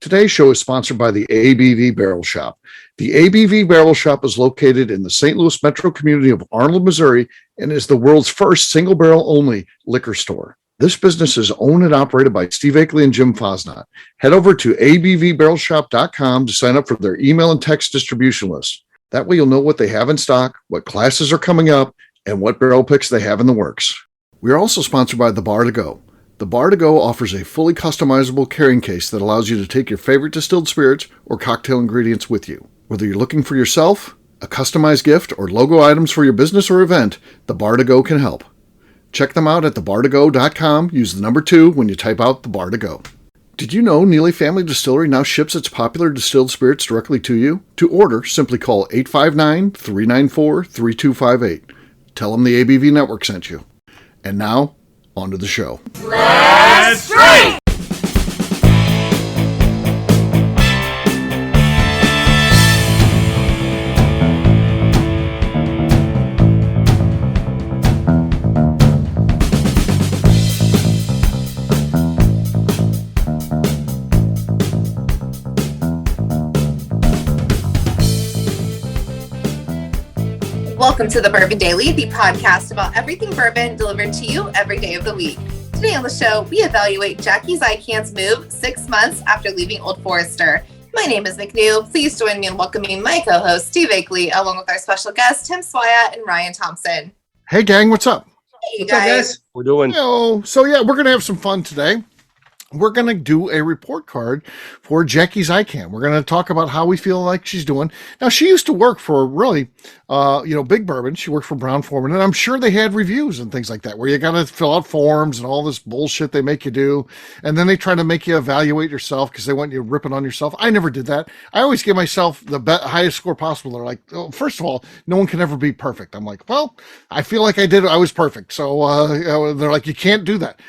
Today's show is sponsored by the ABV Barrel Shop. The ABV Barrel Shop is located in the St. Louis metro community of Arnold, Missouri, and is the world's first single barrel only liquor store. This business is owned and operated by Steve Akeley and Jim Fosnot. Head over to abvbarrelshop.com to sign up for their email and text distribution list. That way you'll know what they have in stock, what classes are coming up, and what barrel picks they have in the works. We are also sponsored by The Bar to Go. The Bar to Go offers a fully customizable carrying case that allows you to take your favorite distilled spirits or cocktail ingredients with you. Whether you're looking for yourself, a customized gift, or logo items for your business or event, The Bar to Go can help. Check them out at thebar2go.com. Use the number 2 when you type out The Bar to Go. Did you know Neely Family Distillery now ships its popular distilled spirits directly to you? To order, simply call 859-394-3258. Tell them the ABV Network sent you. And now, on to the show. Let's drink! Welcome to the Bourbon Daily, the podcast about everything bourbon delivered to you every day of the week. Today on the show, we evaluate Jackie Zykan's move 6 months after leaving Old Forester. My name is McNew. Please join me in welcoming my co-host, Steve Akeley, along with our special guests, Tim Swaya and Ryan Thompson. Hey, gang, what's up? Hey, you guys. We're doing. So we're going to have some fun today. We're going to do a report card for Jackie Zykan. We're going to talk about how we feel like she's doing. Now, she used to work for really, Big Bourbon. She worked for Brown-Forman, and I'm sure they had reviews and things like that, where you got to fill out forms and all this bullshit they make you do. And then they try to make you evaluate yourself because they want you ripping on yourself. I never did that. I always give myself the highest score possible. They're like, oh, first of all, no one can ever be perfect. I'm like, well, I feel like I was perfect. So they're like, you can't do that.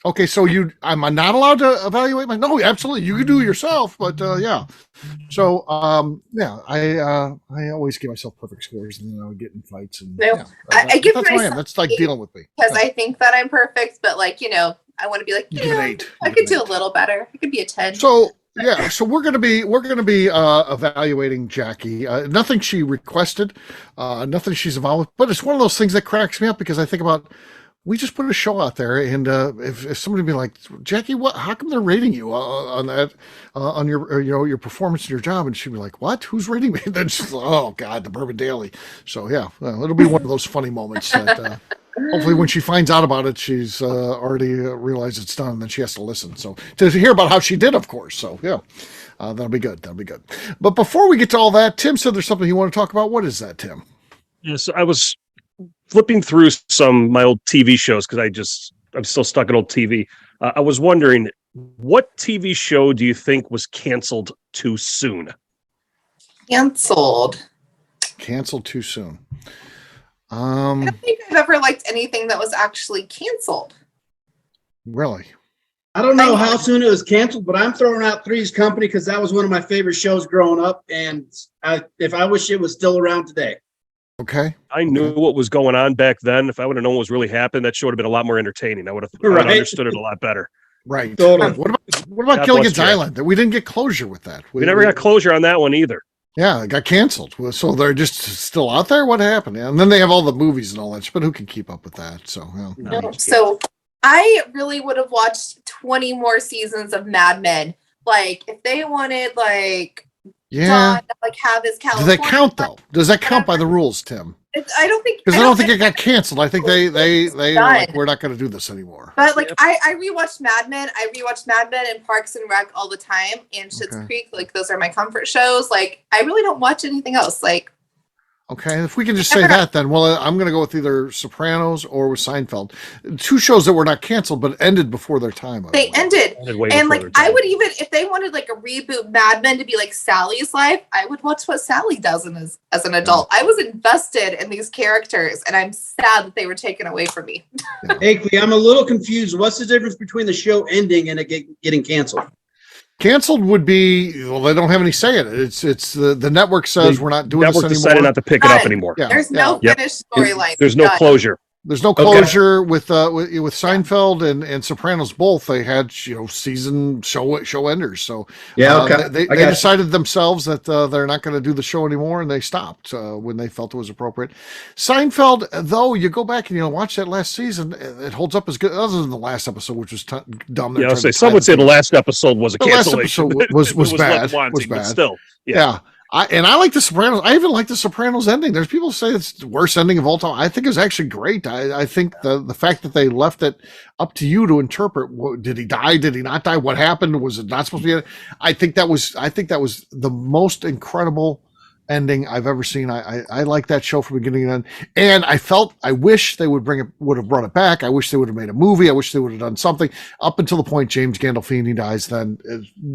Okay, so am I not allowed to evaluate no, absolutely. You can do it yourself, but yeah. So I always give myself perfect scores, and then I would get in fights and I give that's myself that's like dealing with me. Because I think that I'm perfect, but I want to be like, an 8. I could do a little better. It could be a 10. So we're gonna be evaluating Jackie. Nothing she requested, nothing she's involved with, but it's one of those things that cracks me up because I think about. We just put a show out there, and if somebody be like, Jackie, how come they're rating you on that, on your performance in your job? And she'd be like, what? Who's rating me? And then she's like, oh God, the Bourbon Daily. So it'll be one of those funny moments that hopefully when she finds out about it, she's already realized it's done, and then she has to listen. So to hear about how she did, of course. So that'll be good. That'll be good. But before we get to all that, Tim said there's something you want to talk about. What is that, Tim? Yes, I was flipping through some of my old TV shows because I'm still stuck in old TV. I was wondering, what TV show do you think was canceled too soon? Canceled too soon. I don't think I've ever liked anything that was actually canceled. Really? I don't know how soon it was canceled, but I'm throwing out Three's Company because that was one of my favorite shows growing up, and I wish it was still around today. Okay. I knew what was going on back then. If I would have known what was really happening, that show would have been a lot more entertaining. I would have understood it a lot better. Right. Totally. What about Gilligan's Island? We didn't get closure with that. We never got closure on that one either. Yeah, it got canceled. So they're just still out there? What happened? Yeah. And then they have all the movies and all that, but who can keep up with that? So, No. So I really would have watched 20 more seasons of Mad Men. If they wanted, Don to have his California. Does that count, though? Does that count by the rules, Tim? I don't think it got canceled. I think they were like, we're not going to do this anymore. But I rewatched Mad Men. I rewatched Mad Men and Parks and Rec all the time, and Schitt's Creek. Those are my comfort shows. I really don't watch anything else. Okay, if we can just say that, then I'm going to go with either Sopranos or with Seinfeld. 2 shows that were not canceled but ended before their time. They ended and I would even, if they wanted a reboot Mad Men to be like Sally's life, I would watch what Sally does as an adult. I was invested in these characters, and I'm sad that they were taken away from me. Akeley, I'm a little confused. What's the difference between the show ending and it getting canceled? Canceled would be, they don't have any say in it. It's the network says we're not doing this anymore. Decided not to pick it up anymore. There's no finished storyline. There's no closure. There's no closure with Seinfeld and Sopranos. Both they had season show enders. So they decided themselves that they're not going to do the show anymore, and they stopped when they felt it was appropriate. Seinfeld, though, you go back and watch that last season, it holds up as good, other than the last episode, which was dumb. Yeah, some would say the last episode was a cancellation. Last episode was bad. Was bad. But still, yeah. I like The Sopranos. I even like The Sopranos ending. There's people who say it's the worst ending of all time. I think it was actually great. I think the fact that they left it up to you to interpret. Did he die? Did he not die? What happened? Was it not supposed to be? I think that was the most incredible ending I've ever seen. I like that show from beginning to end. And I wish they would have brought it back. I wish they would have made a movie. I wish they would have done something up until the point James Gandolfini dies. Then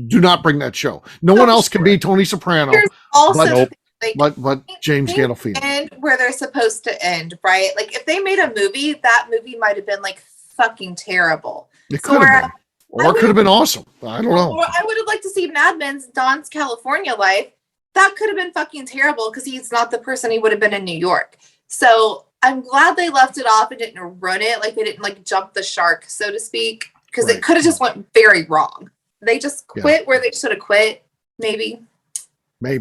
do not bring that show. No one else can be Tony Soprano. Also, but James Gandolfini. And where they're supposed to end, right? Like if they made a movie, that movie might have been like fucking terrible. It could have been. Or it could have been awesome. I don't know. Or I would have liked to see Mad Men's Don's California Life. That could have been fucking terrible because he's not the person he would have been in New York. So I'm glad they left it off and didn't run it. Like they didn't like jump the shark, so to speak, because it could have just went very wrong. They just quit where they should have quit. Maybe. I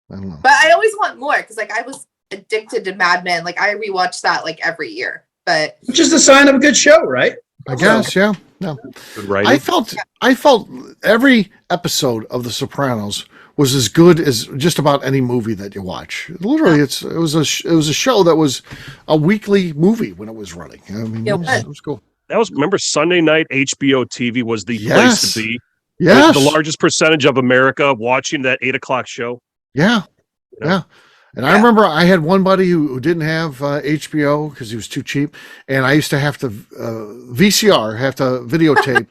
don't know. But I always want more because like I was addicted to Mad Men. Like I rewatch that like every year. But which is a sign of a good show, right? I guess, yeah. No. Good writing. I felt every episode of The Sopranos was as good as just about any movie that you watch. Literally, it was a show that was a weekly movie when it was running. I mean, it was cool. Remember Sunday night HBO TV was the place to be. Yes. The largest percentage of America watching that 8:00 show. Yeah. Yeah. And I remember I had one buddy who didn't have HBO because he was too cheap. And I used to have to videotape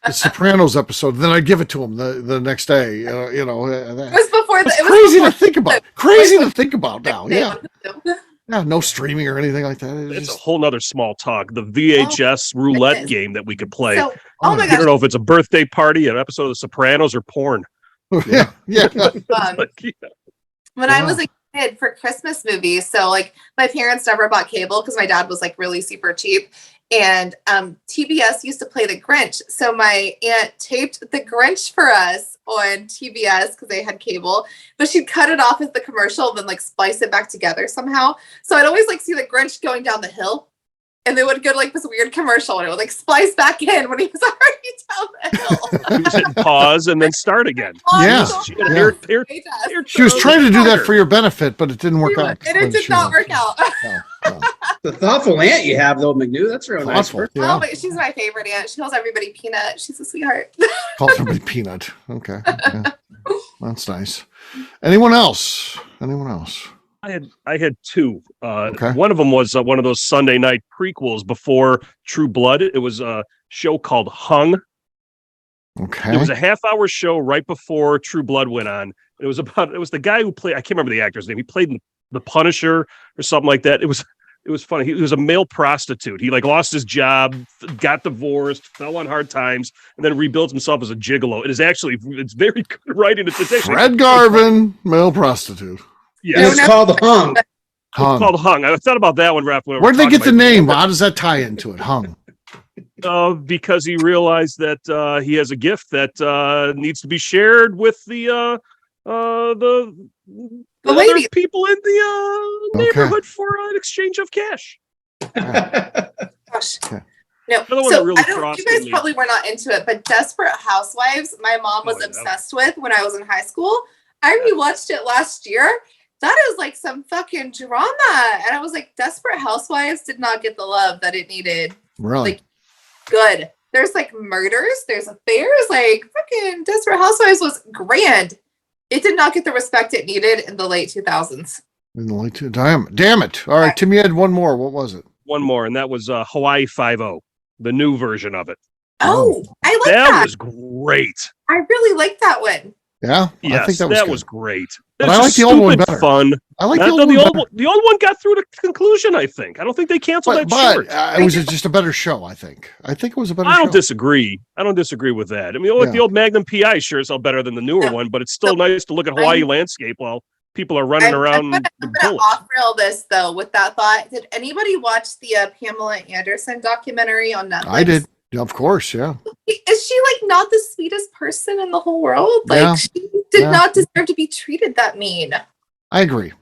the Sopranos episode. Then I'd give it to him the next day. It was before it was crazy to think about. Crazy to think about now. Yeah. Yeah, no streaming or anything like that. It's a whole nother small talk. The VHS roulette game that we could play. So, my gosh. I don't know if it's a birthday party, an episode of The Sopranos, or porn. Yeah. When I was a kid for Christmas movies, so like my parents never bought cable because my dad was like really super cheap. And TBS used to play The Grinch. So my aunt taped The Grinch for us on TBS because they had cable, but she'd cut it off as the commercial and then like splice it back together somehow. So I'd always like see the Grinch going down the hill, and they would go to like this weird commercial and it would like splice back in when he was already down the hill. You just pause and then start again. She was trying to do that for your benefit, but it didn't work out. And it did not work out. No. The thoughtful aunt you have, though, McNew. That's real nice. Oh, but she's my favorite aunt. She calls everybody Peanut. She's a sweetheart. Calls everybody Peanut. Okay. Yeah. That's nice. Anyone else? I had two. One of them was one of those Sunday night prequels before True Blood. It was a show called Hung. Okay. It was a half-hour show right before True Blood went on. It was the guy who played, I can't remember the actor's name. He played the Punisher or something like that. It was funny. He was a male prostitute. He like lost his job, got divorced, fell on hard times, and then rebuilt himself as a gigolo. It's very good writing. It's actually Fred Garvin, male prostitute. Yeah, it's called Hung. It's called Hung. I thought about that one, Raph. Where did they get the name? How does that tie into it? Hung. Because he realized that he has a gift that needs to be shared with the other people in the neighborhood for an exchange of cash. Gosh. Okay. No, so really you guys probably were not into it, but Desperate Housewives, my mom was obsessed with when I was in high school. I rewatched it last year. That is like some fucking drama. And I was like, Desperate Housewives did not get the love that it needed. Really? Like, good. There's like murders, there's affairs, like fucking Desperate Housewives was grand. It did not get the respect it needed in the late 2000s. Damn it. All right, Tim, you had one more. What was it? One more, and that was Hawaii Five-0, the new version of it. Oh, I like that. That was great. I really like that one. Yeah, yes, I think that was great. But I like the old one better. Fun. I like the old one better. The old one got through the conclusion, I think. I don't think they canceled that short. It was just a better show, I think. I think it was a better show. I don't disagree with that. I mean, the old Magnum PI sure is all better than the newer one, but it's still nice to look at Hawaii landscape while people are running around I'm with gonna bullets. off-rail this though with that thought. Did anybody watch the Pamela Anderson documentary on Netflix? I did. Of course, yeah. Is she like not the sweetest person in the whole world? Like Yeah. she did not deserve to be treated that mean. I agree.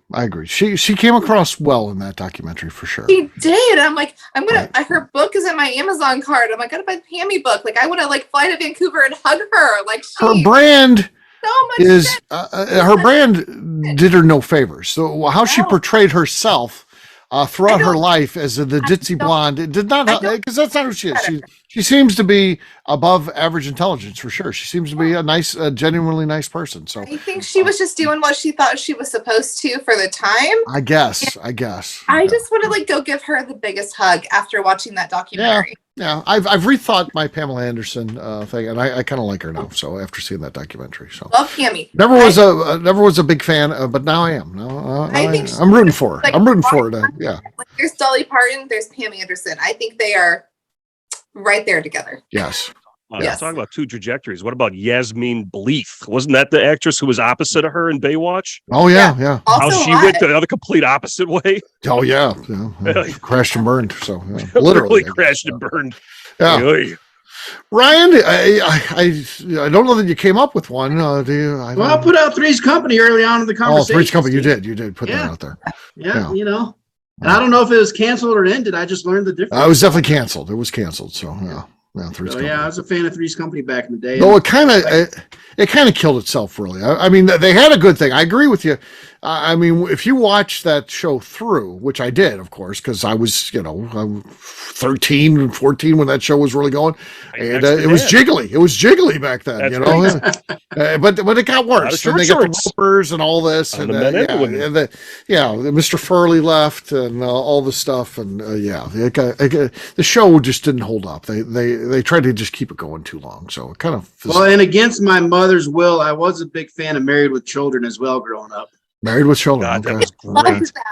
She came across well in that documentary for sure. She did. I'm like, her book is in my Amazon card. I'm like, I gotta buy the Pammy book. Like I want to like fly to Vancouver and hug her. Like Her brand so much is shit. her brand did her no favors. So how she portrayed herself throughout her life as the ditzy blonde, it did not, because that's not who she is. She seems to be above average intelligence for sure. She seems to be a nice, genuinely nice person. So I think she was just doing what she thought she was supposed to for the time. I guess. I just want to like go give her the biggest hug after watching that documentary. Yeah, I've rethought my Pamela Anderson thing, and I kind of like her now. So after seeing that documentary, so love Pammy. Never was a big fan, but now I am. I'm rooting for her. Like, I'm rooting for her. Yeah. Like there's Dolly Parton, there's Pammy Anderson. I think they are right there together. Yes. Yes. Talking about two trajectories. What about Yasmin Bleeth? Wasn't that the actress who was opposite of her in Baywatch? Oh yeah. Also How she hot. went the other complete opposite way. Oh yeah. Crashed and burned. So literally crashed and burned. Yeah. Oy. Ryan, I don't know that you came up with one. Do you? Well, I put out Three's Company early on in the conversation. Three's Company. You did put that out there. Yeah, you know. And I don't know if it was canceled or ended. I just learned the difference. It was definitely canceled. It was canceled. So yeah. Three's Company. I was a fan of Three's Company back in the day. No, it kind of killed itself, really. I mean, they had a good thing. I agree with you. I mean, if you watch that show through, which I did, of course, because I was, 13 and 14 when that show was really going, and it was jiggly. It was jiggly back then, but it got worse. And they got the Whoopers and all this, and the Mr. Furley left, and all the stuff, and the show just didn't hold up. They tried to just keep it going too long, so it kind of. Well, and against my mother's will, I was a big fan of Married with Children as well, growing up. Married with Children. God, that was great. Loved that.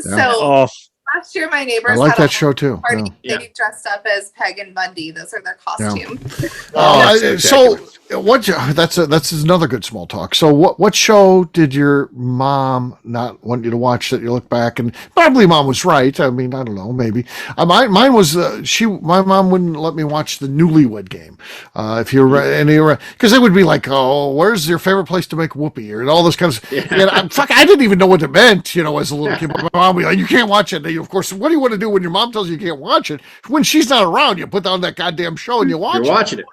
Yeah. So last year, my neighbors I like had that show too. Party. They dressed up as Peg and Bundy. Those are their costumes. So what? That's another good small talk. So what show did your mom not want you to watch that you look back and probably mom was right? I mean, I don't know, maybe. Mine was my mom wouldn't let me watch the Newlywed Game. If you were because it would be like, oh, where's your favorite place to make whoopee or all this kind of. I didn't even know what it meant, as a little kid. My mom would be like, you can't watch it. And of course, what do you want to do when your mom tells you can't watch it? When she's not around, you put down that goddamn show and you watch it. You're watching it.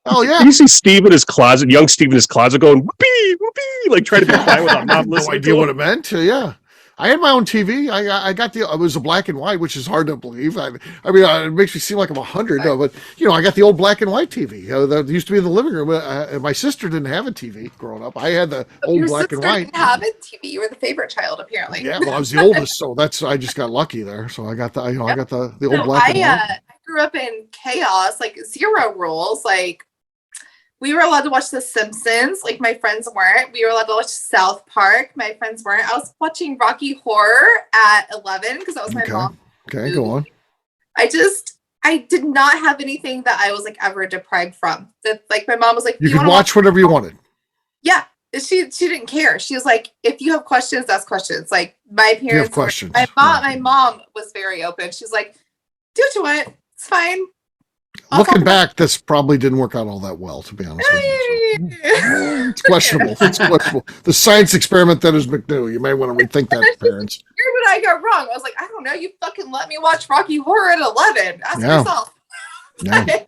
Oh yeah. You see Steve in his closet, young Steve in his closet going, whoopee, whoopee, like trying to be quiet without mom listening. No idea what it meant. Yeah. I had my own TV. I got it was a black and white, which is hard to believe. I mean, it makes me seem like I'm 100, but I got the old black and white TV that used to be in the living room. My sister didn't have a TV growing up. I had the old black and white. Didn't have a TV. You were the favorite child, apparently. Yeah, well, I was the oldest, so I just got lucky there. So I got the I got the old black and white. I grew up in chaos, like zero rules, like. We were allowed to watch The Simpsons. Like, my friends weren't. We were allowed to watch South Park. My friends weren't. I was watching Rocky Horror at 11 because that was my mom. Okay, go on. I did not have anything that I was, like, ever deprived from. That, like, my mom was like, you could watch whatever you wanted. Yeah. She didn't care. She was like, if you have questions, ask questions. Like, my parents. You have questions. My mom was very open. She was like, do what you want. It's fine. Looking back, this probably didn't work out all that well, to be honest with you. So. It's questionable. The science experiment that is McNew. You may want to rethink that, parents. Here's what I got wrong. I was like, I don't know. You fucking let me watch Rocky Horror at 11. Ask yourself. Yeah.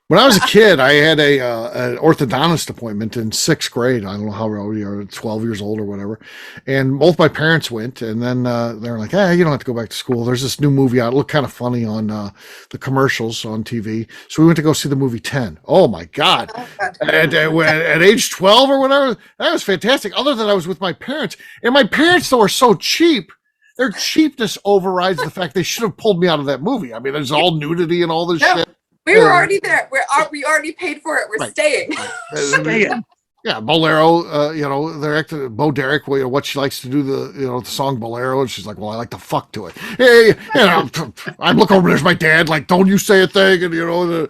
When I was a kid, I had an orthodontist appointment in 6th grade. I don't know how old you are, 12 years old or whatever. And both my parents went, and then they were like, you don't have to go back to school. There's this new movie out. It looked kind of funny on the commercials on TV. So we went to go see the movie 10. Oh, my God. And at age 12 or whatever, that was fantastic. Other than I was with my parents. And my parents, though, are so cheap. Their cheapness overrides the fact they should have pulled me out of that movie. I mean, there's all nudity and all this shit. We were already there. We already paid for it. We're staying. Yeah, Bolero. They're acting Bo Derek. What she likes to do the song Bolero, and she's like, "Well, I like to fuck to it." Hey, I look over. There's my dad. Like, don't you say a thing? And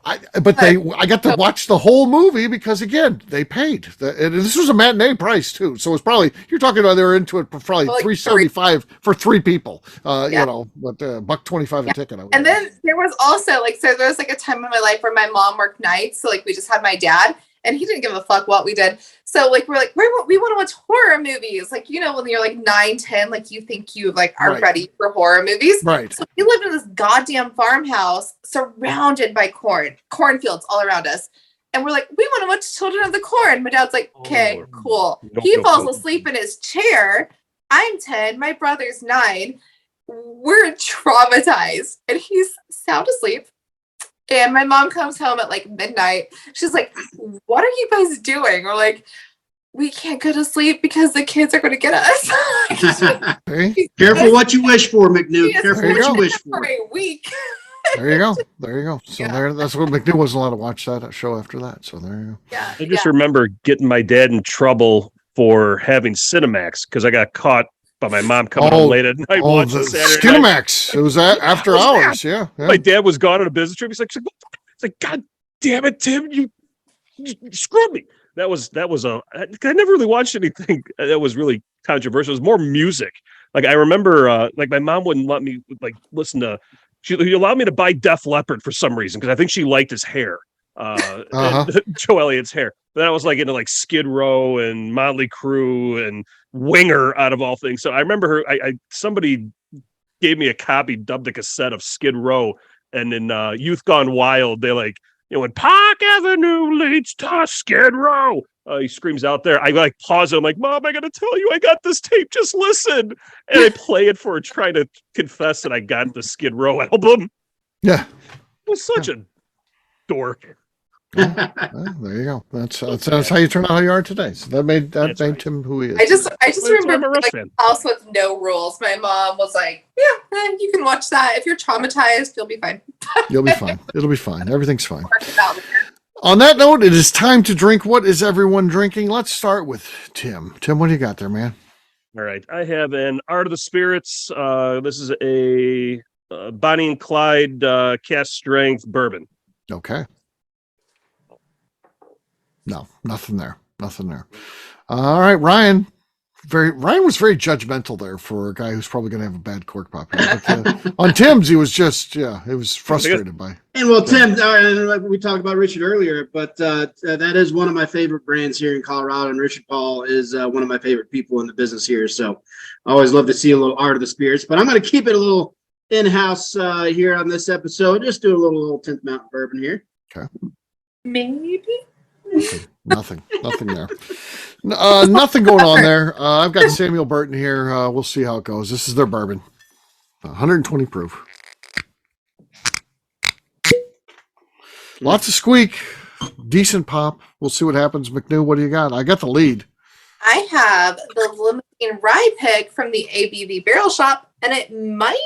I got to watch the whole movie because again, they paid. And this was a matinee price too. So it's probably, you're talking about they're into it for probably Like $375 for 3 people, but $1.25 a ticket. And then there was also so there was a time in my life where my mom worked nights. So we just had my dad and he didn't give a fuck what we did. So we're like, we want to watch horror movies. When you're 9, 10, you think you are ready for horror movies. Right. So we lived in this goddamn farmhouse surrounded by cornfields all around us. And we're like, we want to watch Children of the Corn. My dad's like, okay, cool. He falls asleep in his chair. I'm 10. My brother's 9. We're traumatized. And he's sound asleep. And my mom comes home at midnight. She's like, what are you guys doing? We're like, we can't go to sleep because the kids are going to get us. Careful what you wish for, McNew. Careful what you wish for. A week. There you go. So that's what McNew wasn't allowed to watch that show after that. So there you go. Yeah. I just remember getting my dad in trouble for having Cinemax because I got caught by my mom coming home late at night watching Saturday Skinamax. It was after hours. Yeah. My dad was gone on a business trip. He's like, God damn it, Tim, you screwed me. That was I never really watched anything that was really controversial. It was more music. I remember my mom wouldn't let me listen to. She allowed me to buy Def Leppard for some reason because I think she liked his hair, Joe Elliott's hair. But then I was into Skid Row and Motley Crue and Winger out of all things. So I remember her. Somebody gave me a copy, dubbed a cassette of Skid Row, and in Youth Gone Wild, they when Park Avenue leads to Skid Row. He screams out there. I pause it. I'm like, Mom, I got to tell you, I got this tape. Just listen. And I play it for her, trying to confess that I got the Skid Row album. Yeah. I was such a dork. Well, there you go. That's how you turn out how you are today. So that made Tim who he is. I just remember a house with no rules. My mom was like, yeah, you can watch that. If you're traumatized, you'll be fine. You'll be fine. It'll be fine. Everything's fine. On that note, it is time to drink. What is everyone drinking? Let's start with Tim. Tim, what do you got there, man? All right. I have an Art of the Spirits. This is a Bonnie and Clyde cast strength bourbon. Okay. No, nothing there. All right, Ryan. Ryan was very judgmental there for a guy who's probably going to have a bad cork pop. But, on Tim's, he was just, he was frustrated by. And Tim, we talked about Richard earlier, but that is one of my favorite brands here in Colorado. And Richard Paul is one of my favorite people in the business here. So I always love to see a little Art of the Spirits, but I'm going to keep it a little in-house here on this episode. Just do a little 10th Mountain bourbon here. Okay. Maybe. Nothing there. Nothing going on there. I've got Samuel Burton here. We'll see how it goes. This is their bourbon, 120 proof. Lots of squeak, decent pop. We'll see what happens. McNew, what do you got? I got the lead. I have the limousine rye pick from the ABV Barrel Shop, and it might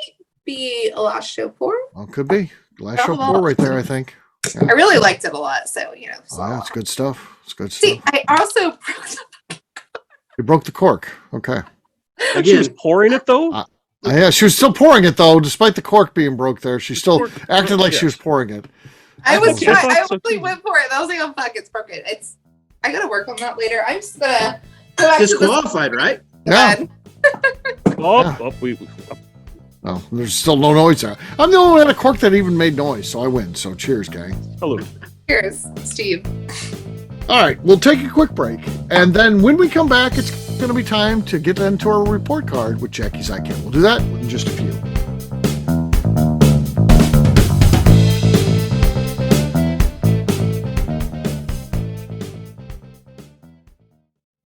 be a last show pour. Well, could be last show pour right there, I think. Yeah. I really liked it a lot, so it's good stuff. See, I also you broke the cork. Okay. And she was pouring it though. Yeah, she was still pouring it though, despite the cork being broke. There, she still acted like she was pouring it. I really went for it. I was like, "Oh fuck, it's broken." I gotta work on that later. I'm just gonna disqualified, right? Yeah. Oh, there's still no noise there. I'm the only one who had a cork that even made noise, so I win. So cheers, gang. Hello. Cheers, Steve. All right, we'll take a quick break. And then when we come back, it's going to be time to get into our report card with Jackie Zykan. We'll do that in just a few.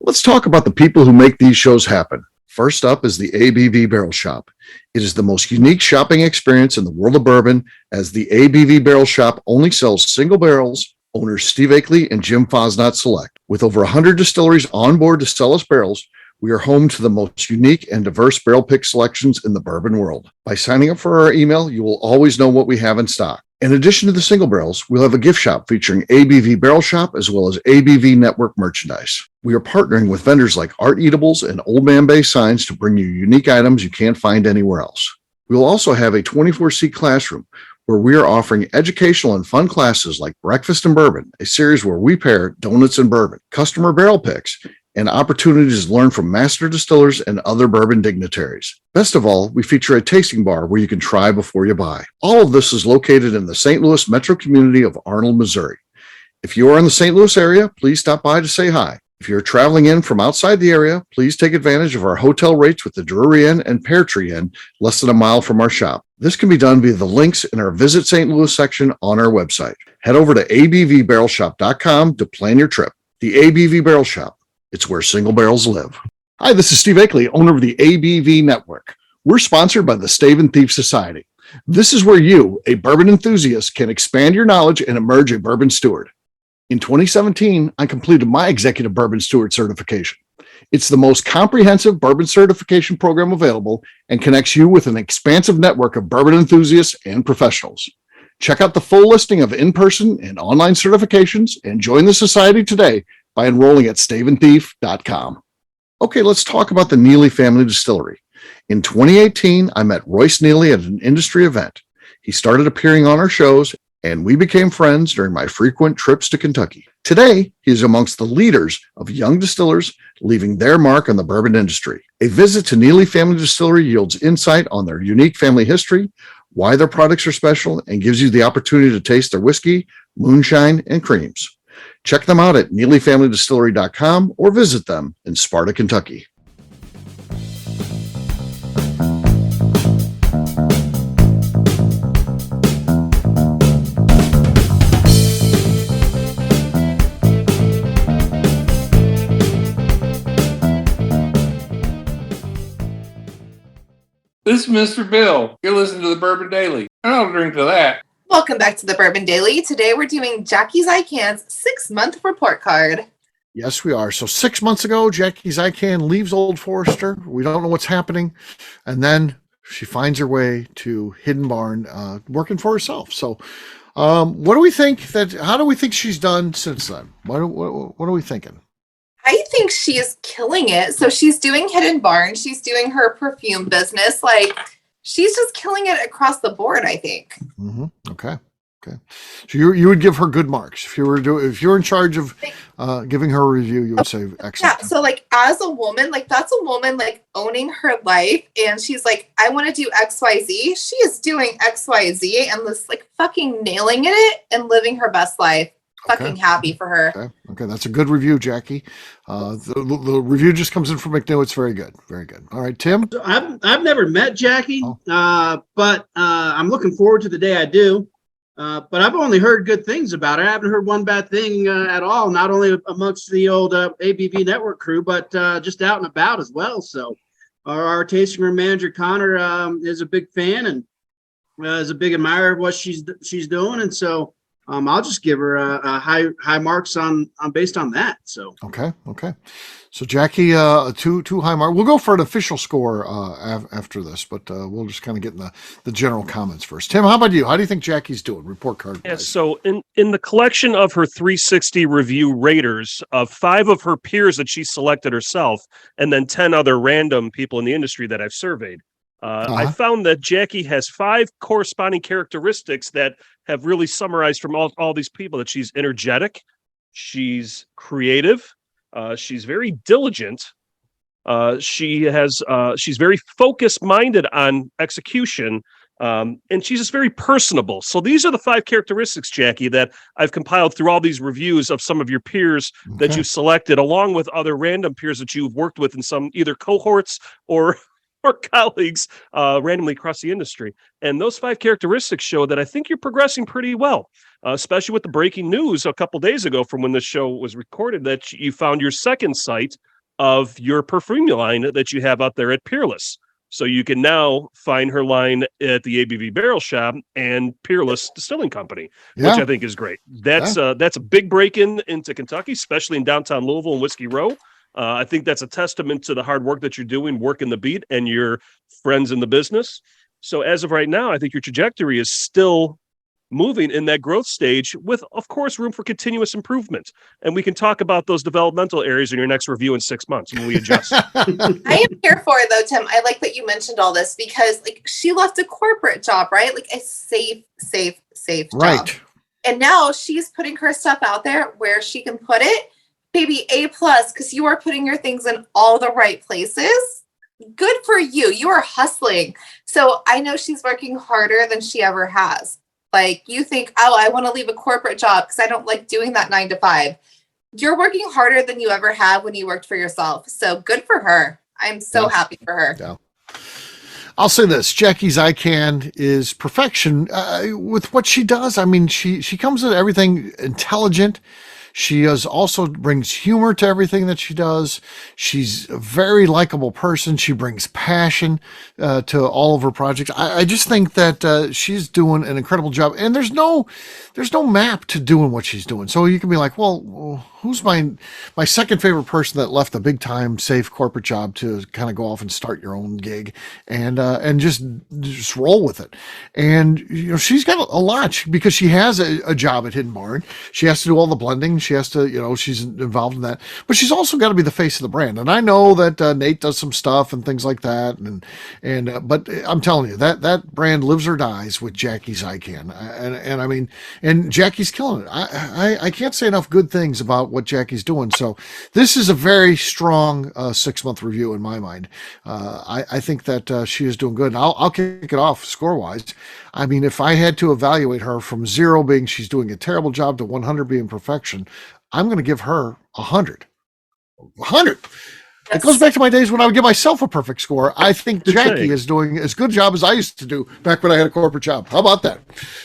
Let's talk about the people who make these shows happen. First up is the ABV Barrel Shop. It is the most unique shopping experience in the world of bourbon, as the ABV Barrel Shop only sells single barrels. Owners Steve Akeley and Jim Fosnot select. With over 100 distilleries on board to sell us barrels, we are home to the most unique and diverse barrel pick selections in the bourbon world. By signing up for our email, you will always know what we have in stock. In addition to the single barrels, we'll have a gift shop featuring ABV Barrel Shop as well as ABV Network merchandise. We are partnering with vendors like Art Eatables and Old Man Bay Signs to bring you unique items you can't find anywhere else. We will also have a 24-seat classroom where we are offering educational and fun classes like Breakfast and Bourbon, a series where we pair donuts and bourbon, customer barrel picks, and opportunities to learn from master distillers and other bourbon dignitaries. Best of all, we feature a tasting bar where you can try before you buy. All of this is located in the St. Louis metro community of Arnold, Missouri. If you are in the St. Louis area, please stop by to say hi. If you're traveling in from outside the area, please take advantage of our hotel rates with the Drury Inn and Pear Tree Inn, less than a mile from our shop. This can be done via the links in our Visit St. Louis section on our website. Head over to abvbarrelshop.com to plan your trip. The ABV Barrel Shop. It's where single barrels live. Hi, this is Steve Akeley, owner of the ABV Network. We're sponsored by the Stave and Thief Society. This is where you, a bourbon enthusiast, can expand your knowledge and emerge a bourbon steward. In 2017, I completed my Executive Bourbon Steward certification. It's the most comprehensive bourbon certification program available and connects you with an expansive network of bourbon enthusiasts and professionals. Check out the full listing of in-person and online certifications and join the society today by enrolling at staveandthief.com. Okay, let's talk about the Neely Family Distillery. In 2018, I met Royce Neely at an industry event. He started appearing on our shows, and we became friends during my frequent trips to Kentucky. Today, he is amongst the leaders of young distillers leaving their mark on the bourbon industry. A visit to Neely Family Distillery yields insight on their unique family history, why their products are special, and gives you the opportunity to taste their whiskey, moonshine, and creams. Check them out at neelyfamilydistillery.com or visit them in Sparta, Kentucky. This is Mr. Bill. You're listening to the Bourbon Daily. And I'll drink to that. Welcome back to the Bourbon Daily. Today we're doing Jackie Zykan's 6-month report card. Yes, we are. So 6 months ago, Jackie Zykan leaves Old Forester. We don't know what's happening. And then she finds her way to Hidden Barn, working for herself. So what do we think how do we think she's done since then? What are we thinking? I think she is killing it. So she's doing Hidden Barn. She's doing her perfume business. Like, she's just killing it across the board, I think. Mm-hmm. Okay. So you would give her good marks if you were in charge of giving her a review. You would say excellent. Yeah. So like as a woman, like that's a woman like owning her life, and she's like, I want to do XYZ. She is doing XYZ and just like fucking nailing it and living her best life. Fucking happy for her. Okay, that's a good review, Jackie. The review just comes in from McNew. It's very good. All right, Tim. So I've never met Jackie, but I'm looking forward to the day I do. But I've only heard good things about her. I haven't heard one bad thing at all. Not only amongst the old ABV Network crew, but just out and about as well. So our tasting room manager Connor is a big fan and is a big admirer of what she's doing, and so. I'll just give her a high marks on based on that. So okay. So Jackie, two high mark. We'll go for an official score after this, but we'll just kind of get in the general comments first. Tim, how about you? How do you think Jackie's doing? Report card. Yeah, so in the collection of her 360 review raters, of 5 of her peers that she selected herself, and then 10 other random people in the industry that I've surveyed. I found that Jackie has 5 corresponding characteristics that have really summarized from all these people: that she's energetic, she's creative, she's very diligent, she's very focused minded on execution, and she's just very personable. So these are the 5 characteristics, Jackie, that I've compiled through all these reviews of some of your peers that you've selected, along with other random peers that you've worked with in some either cohorts or colleagues randomly across the industry. And those 5 characteristics show that I think you're progressing pretty well, especially with the breaking news a couple days ago from when the show was recorded that you found your second site of your perfume line that you have out there at Peerless. So you can now find her line at the ABV Barrel Shop and Peerless Distilling Company, which I think is great. That's a big break into Kentucky, especially in downtown Louisville and Whiskey Row. I think that's a testament to the hard work that you're doing, working the beat, and your friends in the business. So as of right now, I think your trajectory is still moving in that growth stage with, of course, room for continuous improvement. And we can talk about those developmental areas in your next review in 6 months when we adjust. I am here for it though, Tim. I like that you mentioned all this because like she left a corporate job, right? Like a safe Right. job. And now she's putting her stuff out there where she can put it. Baby, A+, because you are putting your things in all the right places. Good for you. You are hustling. So I know she's working harder than she ever has. Like you think, oh, I want to leave a corporate job because I don't like doing that 9 to 5. You're working harder than you ever have when you worked for yourself. So good for her. I'm so happy for her. Yeah. I'll say this, Jackie Zykan is perfection with what she does. I mean, she comes at everything intelligent. She also brings humor to everything that she does. She's a very likable person. She brings passion to all of her projects. I just think that she's doing an incredible job. And there's no map to doing what she's doing. So you can be like, well, who's my second favorite person that left a big time safe corporate job to kind of go off and start your own gig and just roll with it. And you know, she's got a lot because she has a job at Hidden Barn. She has to do all the blending. She has to, you know, she's involved in that, but she's also got to be the face of the brand. And I know that Nate does some stuff and things like that. But I'm telling you that brand lives or dies with Jackie Zykan. And I mean, and Jackie's killing it. I can't say enough good things about what Jackie's doing. So this is a very strong 6-month review in my mind. I think that she is doing good. And I'll kick it off score wise. I mean, if I had to evaluate her from 0 being she's doing a terrible job to 100 being perfection, I'm going to give her 100. 100. It goes back to my days when I would give myself a perfect score. I think Jackie is doing as good a job as I used to do back when I had a corporate job. How about that?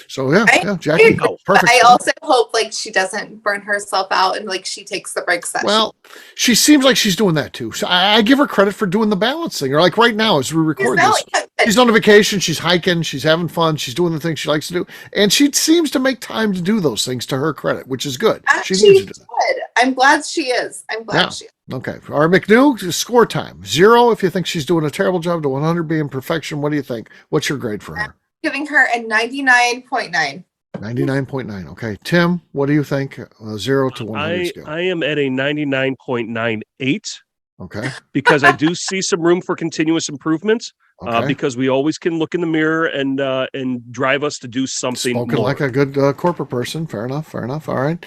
So yeah, Jackie, perfect. I also hope like she doesn't burn herself out and like she takes the break session. Well, she seems like she's doing that too. So I give her credit for doing the balancing. Or like right now as we record this, she's on a vacation, she's hiking, she's having fun, she's doing the things she likes to do, and she seems to make time to do those things to her credit, which is good. She needs to do that. I'm glad she is. She is. Okay. All right, McNew, score time. 0 if you think she's doing a terrible job to 100 being perfection. What do you think? What's your grade for her? I'm giving her a 99.9. 99.9. Okay. Tim, what do you think? 0 to 100 scale. I am at a 99.98. Okay. Because I do see some room for continuous improvement. Okay. Because we always can look in the mirror and drive us to do something Spoken more. like a good corporate person. Fair enough. All right.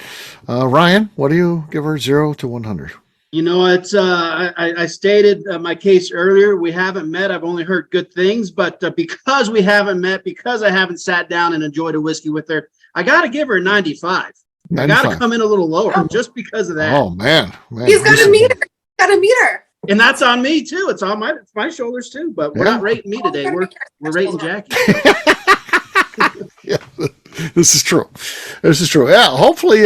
Ryan, what do you give her 0 to 100? You know, it's I stated my case earlier. We haven't met. I've only heard good things, but because we haven't met, because I haven't sat down and enjoyed a whiskey with her, I got to give her a 95. 95. I got to come in a little lower just because of that. Oh man. He's got to meet her. Got to meet her. And that's on me too. It's on my shoulders too. But we're not rating me today. We're rating Jackie. Yeah, this is true. Yeah, hopefully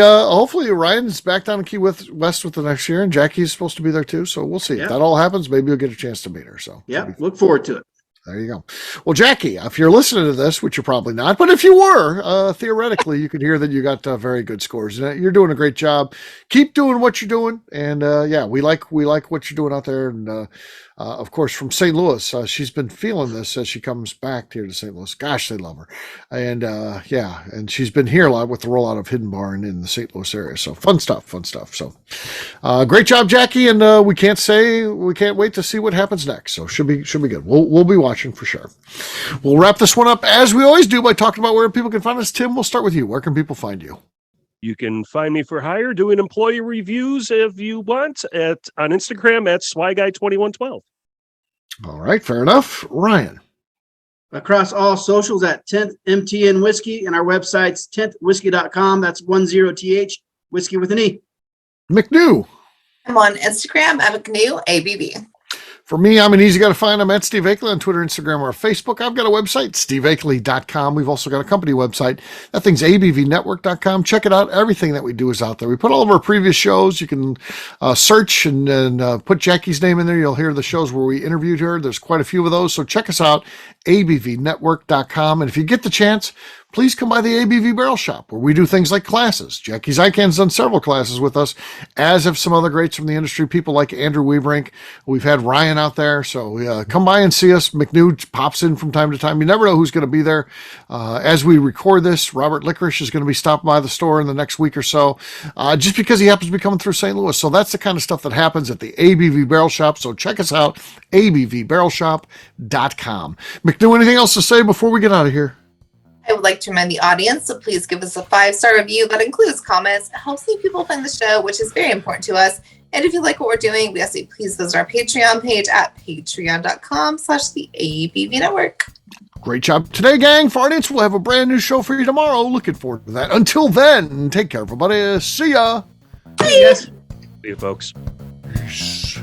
Ryan's back down in Key West with the next year, and Jackie's supposed to be there too. So we'll see if that all happens. Maybe you'll get a chance to meet her. So yeah, look forward to it. There you go. Well, Jackie, if you're listening to this, which you're probably not, but if you were, theoretically, you could hear that you got very good scores. You're doing a great job. Keep doing what you're doing, and we like what you're doing out there. And of course, from St. Louis, she's been feeling this as she comes back here to St. Louis. Gosh, they love her, and and she's been here a lot with the rollout of Hidden Barn in the St. Louis area. So fun stuff. So great job, Jackie, and we can't wait to see what happens next. So should be good. We'll be watching for sure. We'll wrap this one up as we always do by talking about where people can find us. Tim, we'll start with you. Where can people find you? You can find me for hire doing employee reviews if you want on Instagram at SwyGuy2112. All right, fair enough. Ryan. Across all socials at 10th MTN Whiskey, and our website's 10thwhiskey.com. That's 10th whiskey with an E. McNew. I'm on Instagram at McNew ABV. For me, I'm an easy guy to find. I'm at Steve Akeley on Twitter, Instagram, or Facebook. I've got a website, steveakeley.com. We've also got a company website. That thing's abvnetwork.com. Check it out. Everything that we do is out there. We put all of our previous shows. You can search and put Jackie's name in there. You'll hear the shows where we interviewed her. There's quite a few of those. So check us out, abvnetwork.com. And if you get the chance, please come by the ABV Barrel Shop, where we do things like classes. Jackie Zykan's done several classes with us, as have some other greats from the industry, people like Andrew Weaverink. We've had Ryan out there, so come by and see us. McNew pops in from time to time. You never know who's going to be there. As we record this, Robert Licorice is going to be stopping by the store in the next week or so, just because he happens to be coming through St. Louis. So that's the kind of stuff that happens at the ABV Barrel Shop. So check us out, abvbarrelshop.com. McNew, anything else to say before we get out of here? I would like to remind the audience to please give us a 5-star review that includes comments. It helps new people find the show, which is very important to us. And if you like what we're doing, we ask that you please visit our Patreon page at patreon.com/the ABV Network. Great job today, gang. For audience, we'll have a brand new show for you tomorrow. Looking forward to that. Until then, take care, everybody. See ya. Bye. See you, folks. Peace.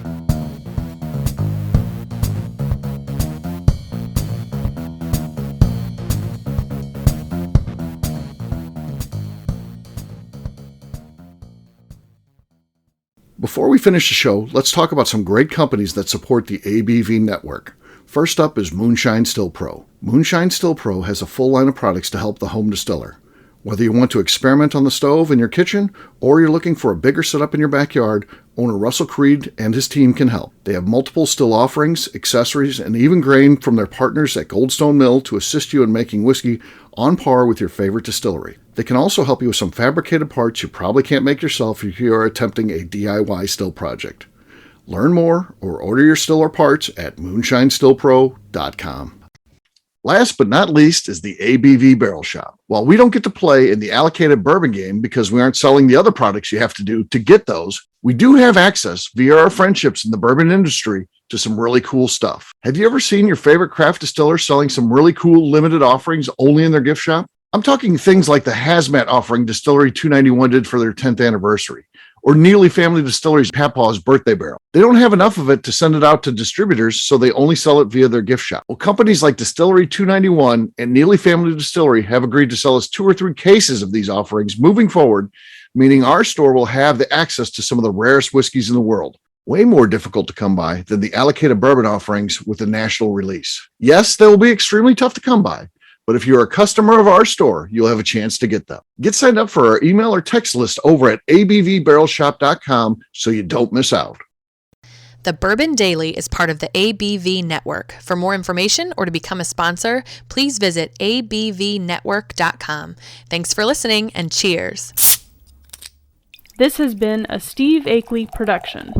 Before we finish the show, let's talk about some great companies that support the ABV network. First up is Moonshine Still Pro. Moonshine Still Pro has a full line of products to help the home distiller. Whether you want to experiment on the stove in your kitchen or you're looking for a bigger setup in your backyard, owner Russell Creed and his team can help. They have multiple still offerings, accessories, and even grain from their partners at Goldstone Mill to assist you in making whiskey on par with your favorite distillery. They can also help you with some fabricated parts you probably can't make yourself if you are attempting a DIY still project. Learn more or order your still or parts at moonshinestillpro.com. Last but not least is the ABV Barrel Shop. While we don't get to play in the allocated bourbon game because we aren't selling the other products you have to do to get those, we do have access via our friendships in the bourbon industry to some really cool stuff. Have you ever seen your favorite craft distiller selling some really cool limited offerings only in their gift shop? I'm talking things like the hazmat offering Distillery 291 did for their 10th anniversary, or Neely Family Distillery's Papaw's birthday barrel. They don't have enough of it to send it out to distributors, so they only sell it via their gift shop. Well, companies like Distillery 291 and Neely Family Distillery have agreed to sell us 2 or 3 cases of these offerings moving forward, meaning our store will have the access to some of the rarest whiskeys in the world. Way more difficult to come by than the allocated bourbon offerings with the national release. Yes, they will be extremely tough to come by, but if you're a customer of our store, you'll have a chance to get them. Get signed up for our email or text list over at abvbarrelshop.com so you don't miss out. The Bourbon Daily is part of the ABV Network. For more information or to become a sponsor, please visit abvnetwork.com. Thanks for listening and cheers. This has been a Steve Akeley production.